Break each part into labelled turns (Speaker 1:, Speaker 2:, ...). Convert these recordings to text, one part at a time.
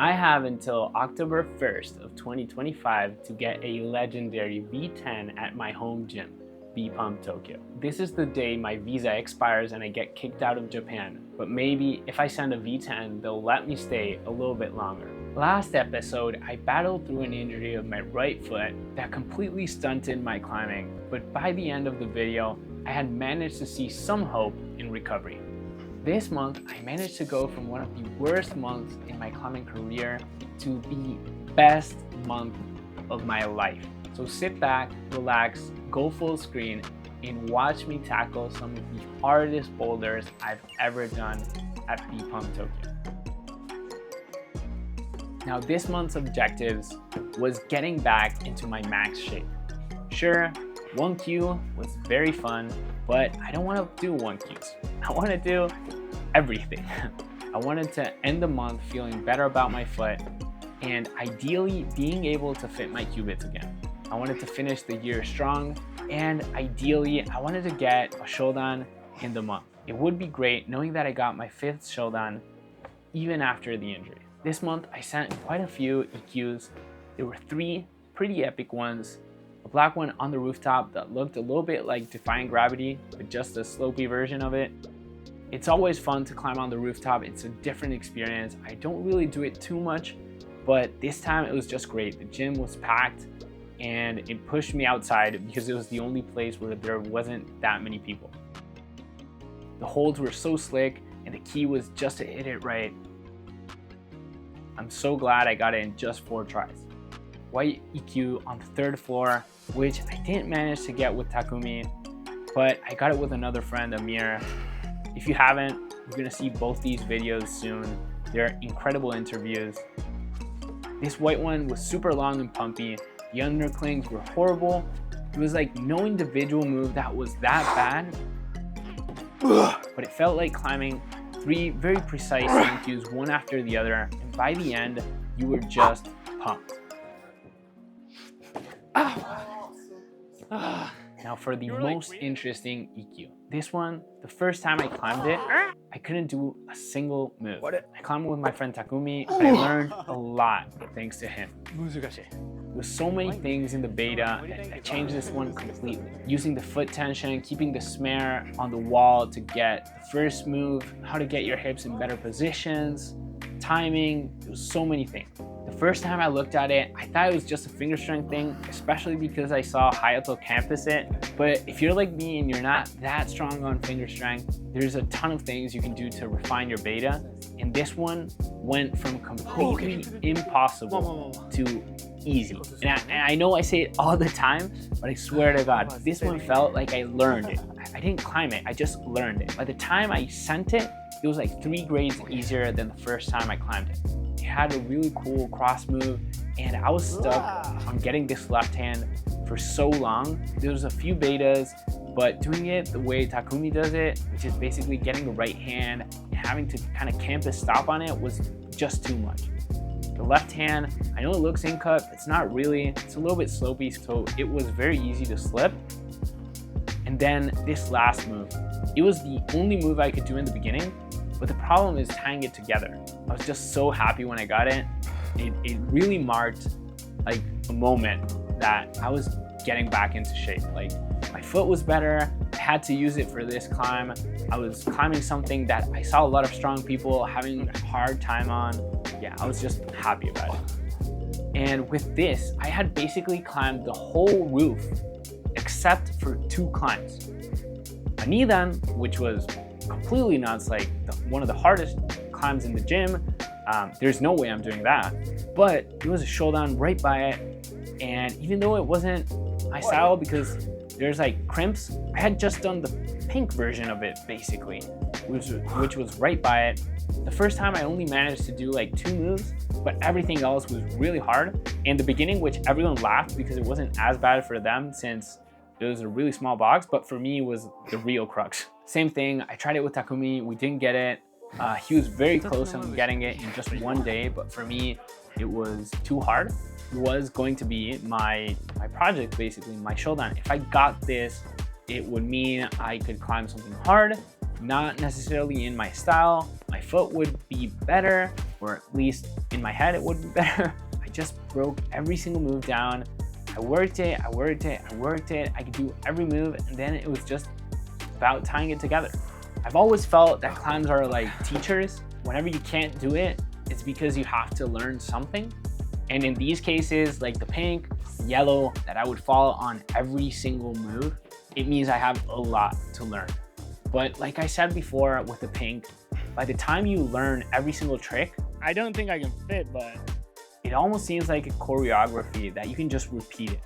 Speaker 1: I have until October 1st of 2025 to get a legendary V10 at my home gym, B-Pump Tokyo. This is the day my visa expires and I get kicked out of Japan, but maybe if I send a V10, they'll let me stay a little bit longer. Last episode, I battled through an injury of my right foot that completely stunted my climbing, but by the end of the video, I had managed to see some hope in recovery. This month, I managed to go from one of the worst months in my climbing career to the best month of my life. So sit back, relax, go full screen, and watch me tackle some of the hardest boulders I've ever done at B-Pump Tokyo. Now this month's objectives was getting back into my max shape. Sure, 1Q was very fun, but I don't want to do 1Qs. I want to do everything. I wanted to end the month feeling better about my foot and ideally being able to fit my cubits again. I wanted to finish the year strong, and ideally I wanted to get a Shodan in the month. It would be great knowing that I got my 5th Shodan even after the injury. This month I sent quite a few EQs. There were 3 pretty epic ones. A black one on the rooftop that looked a little bit like Defying Gravity, but just a slopey version of it. It's always fun to climb on the rooftop. It's a different experience. I don't really do it too much, but this time it was just great. The gym was packed and it pushed me outside because it was the only place where there wasn't that many people. The holds were so slick and the key was just to hit it right. I'm so glad I got it in just 4 tries. White EQ on the 3rd floor, which I didn't manage to get with Takumi, but I got it with another friend, Amir. If you haven't, you're gonna see both these videos soon. They're incredible interviews. This white one was super long and pumpy. The underclings were horrible. It was like no individual move that was that bad, but it felt like climbing 3 very precise EQs one after the other, and by the end, you were just pumped. Now for the most interesting EQ. This one, the first time I climbed it, I couldn't do a single move. I climbed with my friend Takumi, but I learned a lot thanks to him. With so many things in the beta, I changed this one completely. Using the foot tension, keeping the snare on the wall to get the first move, how to get your hips in better positions, timing, there was so many things. The first time I looked at it, I thought it was just a finger strength thing, especially because I saw Hayato campus it. But if you're like me and you're not that strong on finger strength, there's a ton of things you can do to refine your beta. And this one went from completely impossible to easy. And I know I say it all the time, but I swear to God, this one felt like I learned it. I didn't climb it, I just learned it. By the time I sent it, it was like 3 grades easier than the first time I climbed it. It had a really cool cross move, and I was stuck on getting this left hand for so long. There was a few betas, but doing it the way Takumi does it, which is basically getting the right hand and having to kind of campus stop on it, was just too much. The left hand, I know it looks in cut, it's not really. It's a little bit slopey, so it was very easy to slip. And then this last move, it was the only move I could do in the beginning, but the problem is tying it together. I was just so happy when I got it. It really marked like a moment that I was getting back into shape. Like my foot was better. I had to use it for this climb. I was climbing something that I saw a lot of strong people having a hard time on. Yeah, I was just happy about it. And with this, I had basically climbed the whole roof except for 2 climbs. A Nidan, which was completely nuts, like one of the hardest climbs in the gym. There's no way I'm doing that. But there was a Shodan right by it, and even though it wasn't my style because there's like Crimps, I had just done the pink version of it basically, which was right by it. The first time I only managed to do like 2 moves, but everything else was really hard. In the beginning, which everyone laughed because it wasn't as bad for them since it was a really small box, but for me it was the real crux. Same thing, I tried it with Takumi, we didn't get it. He was very close on getting it in just 1 day, but for me, it was too hard. It was going to be my project, basically, my Shodan. If I got this, it would mean I could climb something hard, not necessarily in my style. My foot would be better, or at least in my head it would be better. I just broke every single move down. I worked it, I worked it, I worked it. I could do every move, and then it was just about tying it together. I've always felt that climbs are like teachers. Whenever you can't do it, it's because you have to learn something. And in these cases, like the pink, yellow, that I would follow on every single move, it means I have a lot to learn. But like I said before with the pink, by the time you learn every single trick,
Speaker 2: I don't think I can fit, but
Speaker 1: it almost seems like a choreography that you can just repeat it.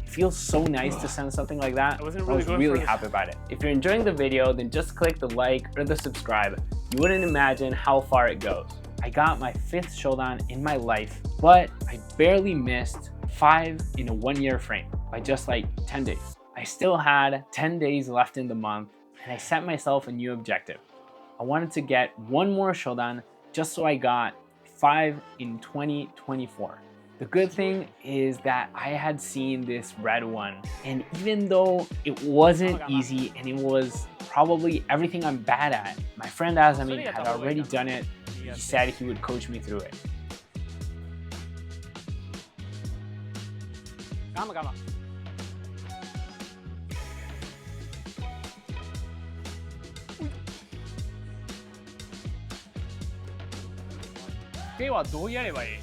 Speaker 1: It feels so nice to send something like that. I was really happy about it. If you're enjoying the video, then just click the like or the subscribe. You wouldn't imagine how far it goes. I got my 5th shodan in my life, but I barely missed 5 in a 1-year frame by just like 10 days. I still had 10 days left in the month, and I set myself a new objective. I wanted to get 1 more shodan just so I got 5 in 2024. The good thing is that I had seen this red one, and even though it wasn't easy and it was probably everything I'm bad at, my friend Azami had already done it. He said he would coach me through it.
Speaker 2: TVARI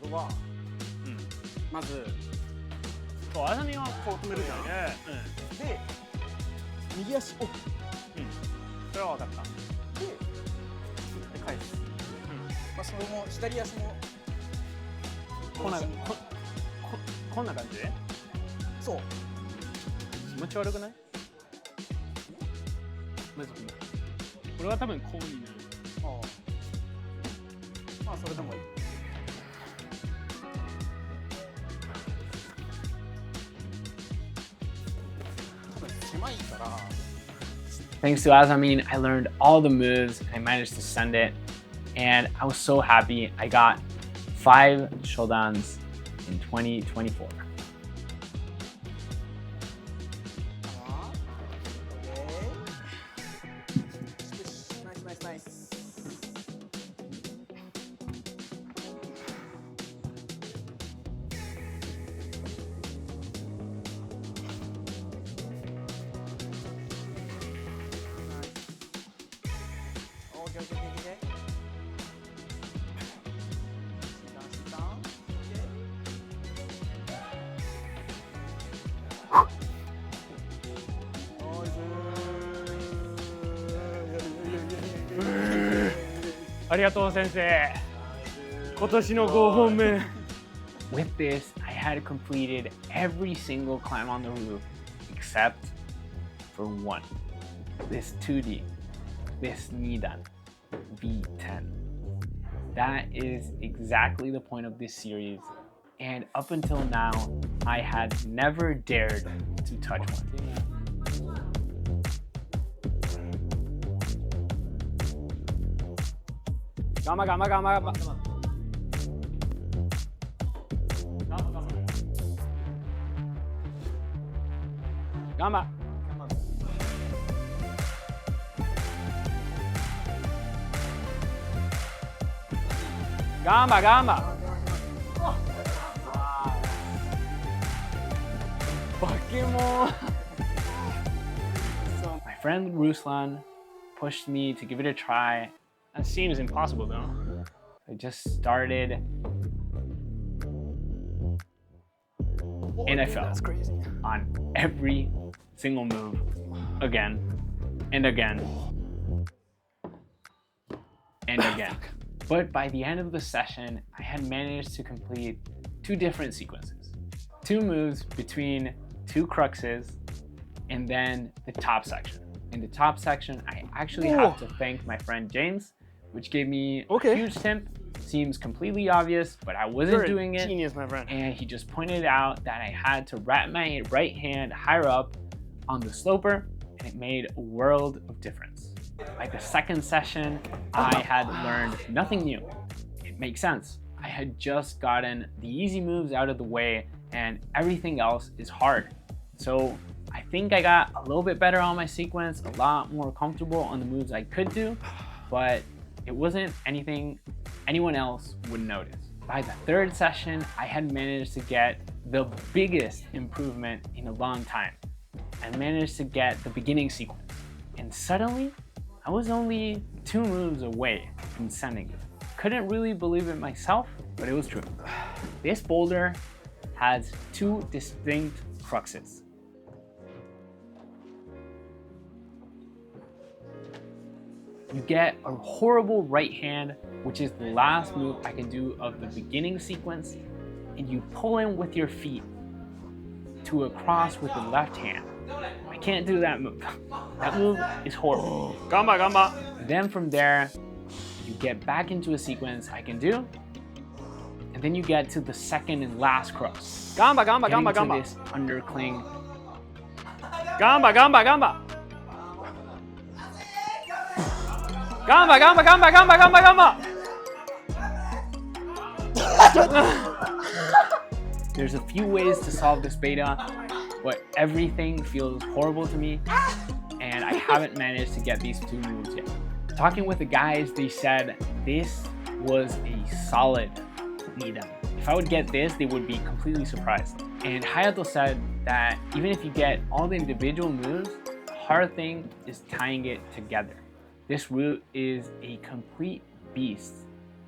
Speaker 3: は、まず
Speaker 2: そう、あさみはこう止めるじゃん。
Speaker 3: で、右足を、
Speaker 2: それは分かった。
Speaker 3: で返す。まあそれも左足も
Speaker 2: こんな感じで？
Speaker 3: そう。
Speaker 2: 気持ち悪くない？まずこれは多分こうになる。
Speaker 3: まあそれでもいい。
Speaker 1: Thanks to Azamin, I learned all the moves and I managed to send it. And I was so happy. I got 5 shodans in 2024.
Speaker 3: Nice. Okay.
Speaker 1: With this, I had completed every single climb on the roof except for one. This 2D, this Nidan V10. That is exactly the point of this series, and up until now, I had never dared to touch one.
Speaker 2: Gamma.
Speaker 1: My friend Ruslan pushed me to give it a try.
Speaker 2: That seems impossible though.
Speaker 1: I just started and I fell on every single move again and again and again. But by the end of the session, I had managed to complete 2 different sequences. 2 moves between 2 cruxes and then the top section. In the top section, I actually have to thank my friend James, which gave me a huge tip. Seems completely obvious, but I wasn't doing it.
Speaker 2: Genius, my friend.
Speaker 1: And he just pointed out that I had to wrap my right hand higher up on the sloper, and it made a world of difference. By the second session, I had learned nothing new. It makes sense. I had just gotten the easy moves out of the way, and everything else is hard. So I think I got a little bit better on my sequence, a lot more comfortable on the moves I could do, but it wasn't anything anyone else would notice. By the third session, I had managed to get the biggest improvement in a long time. I managed to get the beginning sequence, and suddenly, I was only 2 moves away from sending it. Couldn't really believe it myself, but it was true. This boulder has 2 distinct cruxes. You get a horrible right hand, which is the last move I can do of the beginning sequence, and you pull in with your feet to a cross with the left hand. I can't do that move. That move is horrible.
Speaker 2: Gamba.
Speaker 1: Then from there, you get back into a sequence I can do, and then you get to the second and last cross.
Speaker 2: Gamba.
Speaker 1: This undercling.
Speaker 2: Gamba. Gamba.
Speaker 1: There's a few ways to solve this beta, but everything feels horrible to me, and I haven't managed to get these 2 moves yet. Talking with the guys, they said this was a solid lead-up. If I would get this, they would be completely surprised. And Hayato said that even if you get all the individual moves, the hard thing is tying it together. This route is a complete beast,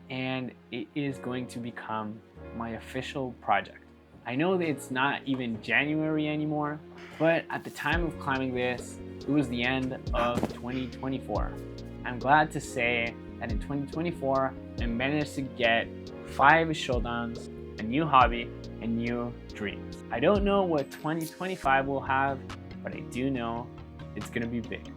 Speaker 1: and it is going to become my official project. I know that it's not even January anymore, but at the time of climbing this, it was the end of 2024. I'm glad to say that in 2024, I managed to get 5 showdowns, a new hobby, and new dreams. I don't know what 2025 will have, but I do know it's gonna be big.